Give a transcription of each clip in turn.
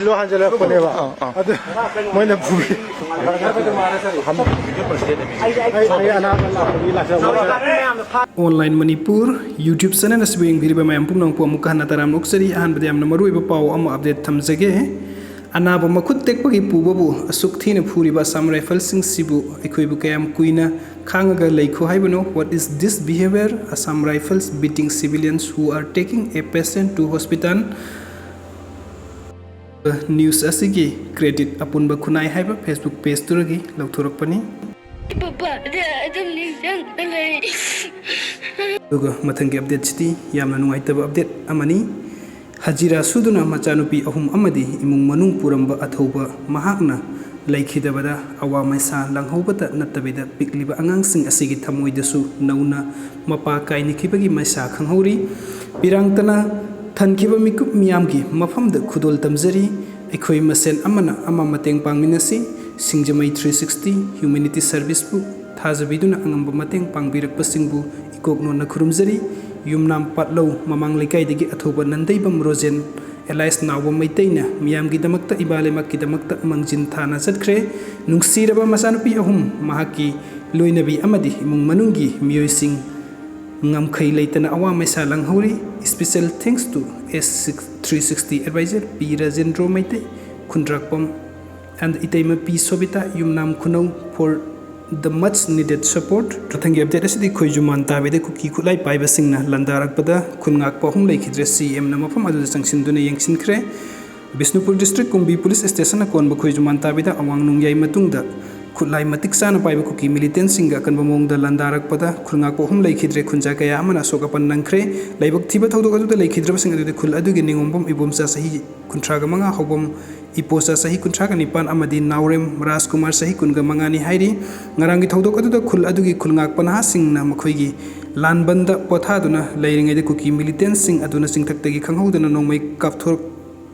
Low 한절에 보내봐. 아들 뭐냐 부비. Online Manipur YouTube channel asbing biriba mayam pumnong pu amuk hana taram noksari ahan badiam namaru iba pau amu update thamjage Anaba makhut tekpagi puba bu ashuk thina fhuriba Assam Rifles singsi bu eikhoibu kayam kuina khangaga leikhoi haibno. What is this behavior? Assam Rifles beating civilians who are taking a patient to hospital. News asigi credit apunba khunai haiba Facebook page turagi lauthorapani duga mathangi update chiti yamna nungaitaba update amani hajira suduna machanupi ahum amadi imung manung puramba athoba mahakna leikhidabada awa maisa langhobata natabida pikliba angangsing asigi thamoidasu nauna mapa kainikhibagi maisa khanghauri pirangtana Thankiba mikup miyamgi mafamda khudol tamjari eikhoibu masen amana ama mateng pangminasi singjamai 360 humanity service bu thajabiduna angamba mateng pangbirakpa singbu ikokno na khurumjari yumnam patlo mamang lekai digi athoba nandaibam rojen elias nawba maiteina miyamgi damakta ibale makki damakta mangjin thana chatkre nungsiraba masanupi ahum mahaki loinabi amadi imung manungi miyoising ngamkhai leitana awa maisa langhori. Special thanks to S360 advisor P Rajendro Maite Kundrakpam and Itaima P Sobita Yumnam Kunau for the much needed support. Rathangi update asidi khoijuman tabede kuki kulai paiba singna landarakpada khungak pahum lekhidre CM na mafam adu sangsinduna yengsinkre Bisnupur district Kumbi police station konba khoijuman tabeda awang nungyai matungda Kulai matik sana paiba kuki militant singa kan bamong da landarak pada khulngak po hum leikhidre khunja kaya amana sokapan nangkhre laibak thiba thodok adu da leikhidra singa adu khul adu gi ningombam ibom sa sahi kuntraga manga hobom iposa sahi kuntraga nipan amadi naurem rajkumar sahi kunga manga ni hairi ngarangi thodok adu da khul adu gi khulngak pan ha singna makhoi gi lanbanda potha duna leiringai de kuki militant sing aduna singthak tagi khanghoduna nongmai kapthor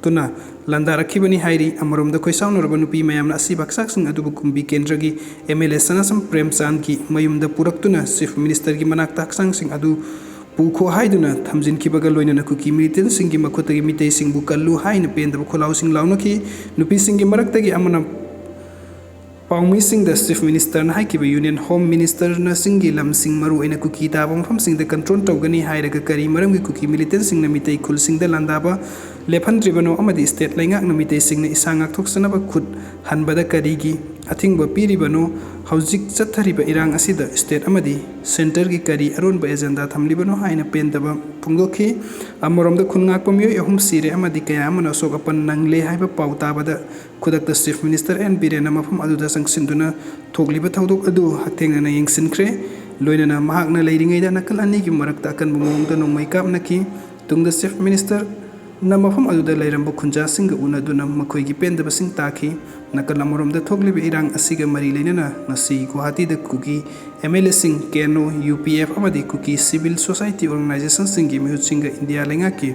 tuna landarakibani hairi amarom da koisaun urbanupi mayamna asi baksak sing adu kumbi kendragi MLA sanasam premchan ki mayum da puraktuna chief minister gi manak taksang sing adu pukho haiduna thamjin kibaga loina na kuki militant sing gi makhotagi mitei sing bu kallu haina penda kholau sing launa ki nupi sing gi maraktagi amana Paumi sing the chief minister na haikiba union home minister na singi lam sing maru ina kuki tabam fam sing the control tawgani hairaga kari maram gi kuki militant sing na mitei khul sing da landaba lephan tribano amadi state laingak na mitei sing na isangak thoksana ba khut hanbada kari gi athingba piribano haujik chathariba irang asida state amadi center gi kari aron ba agenda thamlibano haina pendaba pungdoki amorom da khungak pamyo ahum sire amadi kaya amana sok apan nangle haiba pauta bada khudak the chief minister and birena mafam adu da sangsinduna thogliba thodok adu hathengna na yengsinkre loinana mahakna leiringai da nakal ani gi marakta kan bumong da nongmai kap naki tungda chief minister na mafam adu da leiramba khunja sing una duna makhoi gi pendaba sing taki nakal amorom da thogliba irang asiga mari leinana nasi guwahati da kuki MLA sing keno UPF amadi kuki civil society organization sing gi mihuchinga india lenga ki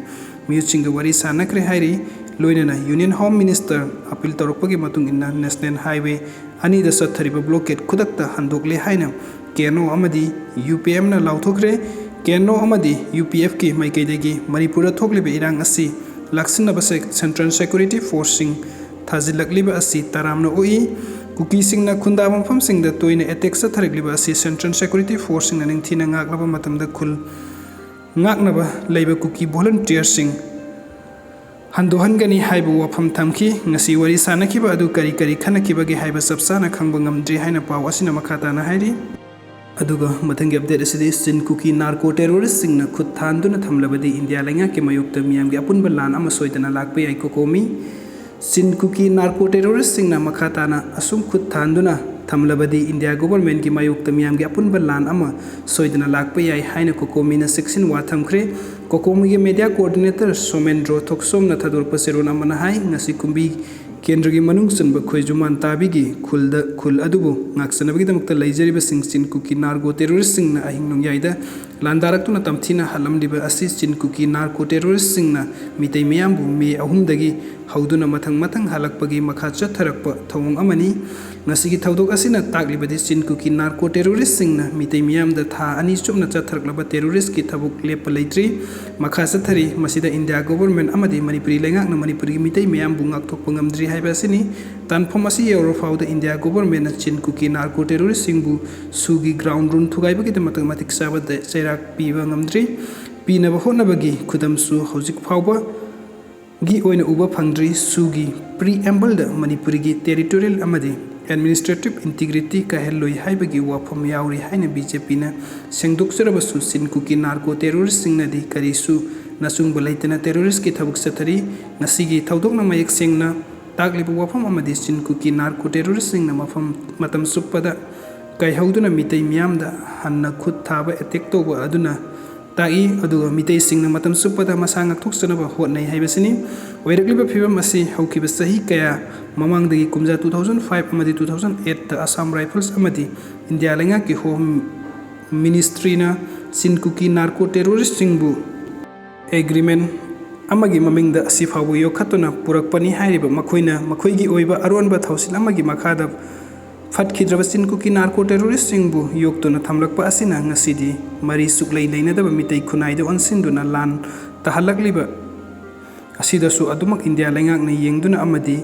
mihuchinga wari sanakre hairi loinana union home minister appeal torokpagi matung inna national highway ani da sathariba blockade khudakta handokle haina keno amadi UPM na lauthokre keno amadi UPF ki maikaidagi Manipur thokliba irang asi laksinaba central security forcing thazilakliba asi taramna oi kuki singna khunda mafam singda toina attack sathariba asi central security forcing na ningthina ngaklaba matamda khul ngaknaba leiba kuki volunteer sing Handohangani haibu wafam thamki ngasi wari sanakiba adu kari kari khanakibagi haiba sabsana khangba ngamdri haina paw asina makhata na hairi aduga mathangi update asidi sin kuki narco terrorist singna khut thanduna thamlabadi india lenga ke mayukta miyamgi apunba lan ama soidana lakpe ai kokomi sin kuki narco terrorist singna makhata na asum khut thanduna thamlabadi india government ki mayukta miyamgi apunba lan ama soidana lakpe ai haina kokomi na section wa thamkhre kokomi ge media coordinator somendro thoksom na thadur paseron amana hai ngasi kumbi kendra gi manung sunba khoijuman tabigi khul adubu ngaksanabagi damakta leijariba singchin kuki narco terrorist sing na ahing nongyaida landarak tuna tamthina halamdiba asi chin kuki narco terrorist sing na mitei miyambu me ahumdagi ꯍꯧꯗꯨꯅ ꯃꯊꯪ ꯍꯜꯂꯛꯄꯒꯤ ꯃꯈꯥ ꯆꯠꯊꯔꯛꯄ ꯊꯧꯑꯣꯡ ꯑꯃꯅꯤ ꯉꯁꯤꯒꯤ ꯊꯧꯗꯣꯛ ꯑꯁꯤꯅ ꯇꯥꯛꯂꯤꯕꯗꯤ ꯆꯤꯟꯀꯨꯀꯤ narco ꯇꯦꯔꯣꯔꯤꯁꯁꯤꯡꯅ Meitei ꯃꯤꯌꯥꯝꯗ ꯊꯥ 2 ꯆꯨꯞꯅ ꯆꯠꯊꯔꯛꯂꯕ ꯇꯦꯔꯣꯔꯤꯁꯀꯤ ꯊꯕꯛ ꯂꯦꯞꯄ ꯂꯩꯇ꯭ꯔꯤ ꯃꯈꯥ ꯆꯠꯊꯔꯤ ꯃꯁꯤꯗ ꯏꯟꯗꯤꯌꯥ ꯒꯣꯚꯔꯟꯃꯦꯟꯠ ꯑꯃꯗꯤ ꯃꯅꯤꯄꯨꯔꯤ ꯂꯩꯉꯥꯛꯅ ꯃꯅꯤꯄꯨꯔꯒꯤ ꯃꯤꯇꯩ ꯃꯤꯌꯥꯝꯕꯨ ꯉꯥꯛꯊꯣꯛꯄ ꯉꯝꯗ꯭ꯔꯤ ꯍꯥꯏꯕ ꯑꯁꯤꯅꯤ ꯇꯥꯟꯐꯝ ꯑꯁꯤ ꯌꯧꯔ ꯐꯥꯎꯗ ꯏꯟꯗꯤꯌꯥ ꯒꯣꯚꯔꯟꯃꯦꯟꯠꯅ ꯆꯤꯟꯀꯨꯀꯤ ꯅꯥꯔꯀꯣ ꯇꯦꯔꯣꯔꯤꯁꯁꯤꯡꯕꯨ ꯁꯨꯒꯤ ꯒ꯭ꯔꯥꯎꯟ ꯔꯨꯜ ꯊꯨꯒꯥꯏꯕꯒꯤꯗꯃꯛ ꯃꯇꯤꯛ ꯆꯥꯕ ꯆꯩꯔꯥꯛ ꯄꯤꯕ ꯉꯝꯗ꯭ꯔꯤ ꯄꯤꯅꯕ ꯍꯣꯠꯅꯕꯒꯤ ꯈꯨꯗꯝꯁꯨ ꯍꯧꯖꯤꯛ ꯐꯥꯎꯕ गी ओइना उबा फंगद्री Swiggy preamble the Manipuri territorial अमदी administrative integrity कहलोई हाइबगी वाफम यावरी हाइना BJP ना सेंगदोक्चरबसु सिनकुकी नार्को टेररिस्ट सिंगनदी करिसु नसुंग बलैतना टेररिस्ट की थबुक सथरी नसीगी थौदोकना मयक सेंगना तागलिबु वाफम अमदी सिनकुकी नार्को टेररिस्ट सिंगना मफम मतम सुपदा काइहौदुना मितै मियामदा हन्ना खुद थाबा अटैक तोबा अदुना ताई अदुगा मितै सिंगना मतम सुपदा मसा ngakthoksanaba hotnai haibasini oirakliba phibam asi haukiba sahi kaya mamangdagi kumja 2005 amadi 2008 ta Assam Rifles amadi India lenga ki home ministry na sinkuki narco terrorist singbu agreement amagi mamingda asi fawu yokhatuna purakpani hairiba makhoigi oiba aronba thausil amagi makhada फटखिद्रब सिनकुकी narco terrorist सिंगबु योक्तुना थमलकपा असिना ngasidi mari suklei leinadaba mitei खुनाइदा अनसिन्दुना लान तहलकलिबा असिदसु अदुमक India लेंगाकना येंगदुना अमदी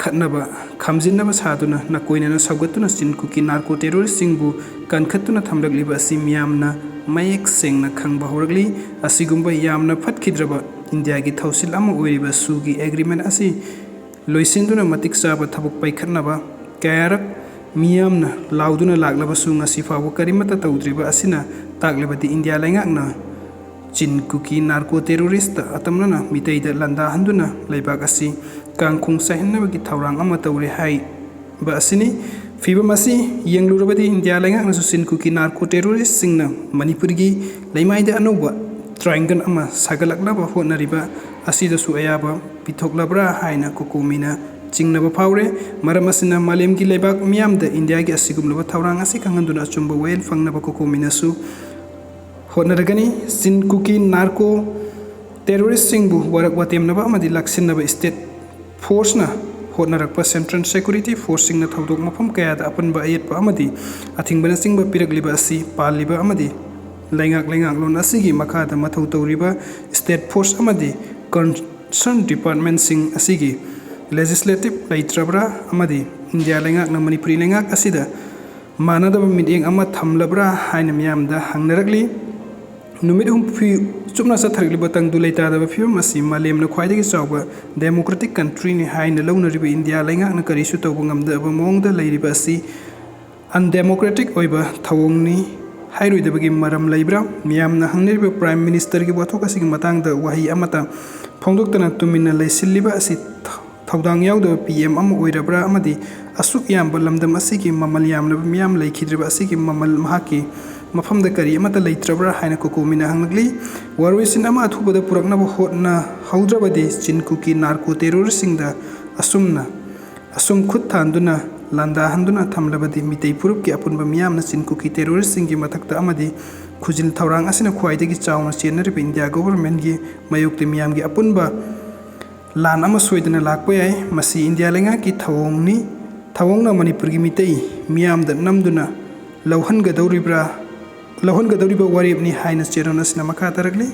खतनबा खामजिनबा सादुना नकोइना सौगतुना सिनकुकी narco terrorist सिंगबु कनखतुना थमलकलिबा असि मियामना मयेक सेंगना खंगबा होरगली असिगुम्बा यामना फटखिद्रबा India की थौसिल अमा ओइरिबा Swiggy agreement असि लोइसिन्दुना मतिक चाबा थबक पाइखतनबा कयारक मियामना लाउदुना लागलबसु ngasi फाव करिमता तौद्रिबा असिना तागलेबदी India लेंगाकना चिनकुकी narco terrorist अतमना मितैदा लंदा हंदुना लेबाक असि कांखुंग साहिनबगी थौरांग अमा तौरे हाई बा असिनी फिबम असि येंगलुरबदी इंडिया लेंगाकना चिनकुकी नार्को टेररिस्ट सिंगना मणिपुरगी लेमाइदा अनौबा ट्रायंगल अमा सागलकलबा होनरिबा असिदसु अयाबा पिथोकलब्रा हाइना कोकोमिना चिंगनबा फावरे मरम असिना मालेमगी लेबाक मियामदा इंडिया की असिगुमलबा थौरांग असि खंगंदुना अचुंबा वेल फंगनबा कोकोमिनासु होनरगनी सिनकुकी नार्को टेररिस्ट सिंगबु वरक वातेमनबा अमदि लक्सिनबा स्टेट फोर्सना होनरकपा सेंट्रल सिक्योरिटी फोर्स सिंगना थौदोक मफम कयादा अपनबा अयेतपा अमदि अथिंगबना सिंगबा पिरकलिबा असि पालिबा अमदि लेंगाक loan असिगी मखादा मथौ तौरिबा state force अमदि concern department सिंग असिगी लेजिस्लेटिव लेट्रब्रा अमदि इंडिया लेंगाकना मणिपुरी लेंगाक असिदा मानदबा मिटिंग अमा थमलब्रा हाइना मियामदा हंगनरगली नुमित हुमफि चुपना सथरगलिबा तंगदु लेतादबा फिबम असि मालेमना ख्वाइदगी चावबा डेमोक्रेटिक कंट्री नि हाइना लौनरिबा इंडिया लेंगाकना करिसु तौबा ngamdaba मौंगदा लैरिबा असि अनडेमोक्रेटिक ओइबा थवोंगनि हाइरोइदबगी मरम लैब्रा मियामना हंगनरिबा प्राइम मिनिस्टर की वाथोक असिगी मतंगदा वही अमता फोंदोक्तना तुमिना लैसिल्लिबा असि थौदांग यावदबा पीएम अमा ओइरब्रा अमदि असुक यामबा लमदम असिगी ममल यामनबा मियाम लैखिद्रबा असिगी ममल महाकी मफमदा करी अमता लैत्रब्रा हाइना कोकोमिना हंगलगली वारोइसिन अमा अथुबदा पुरकनबा होटना हौद्रबदि चिनकुकी नार्को टेररिस्ट सिंगदा असुम खुद थांदुना लांदा हंदुना थमलबदि मितै पुरुप की अपुनबा मियामना चिनकुकी टेररिस्ट सिंगी मथक्ता अमदि खुजिल थौरांग असिना ख्वाइदगी चावना चेनरिबा इंडिया गवर्नमेंट की मयोक्ति मियामगी अपुनबा लान अमा सोइदना लाकपा याय मसी इंडिया लेंगा की थवोंगना मणिपुर की मितै मियामदा नमदुना लौहनगदौरिबा वारेबनी हाइना चेरोनसना मखा तरगली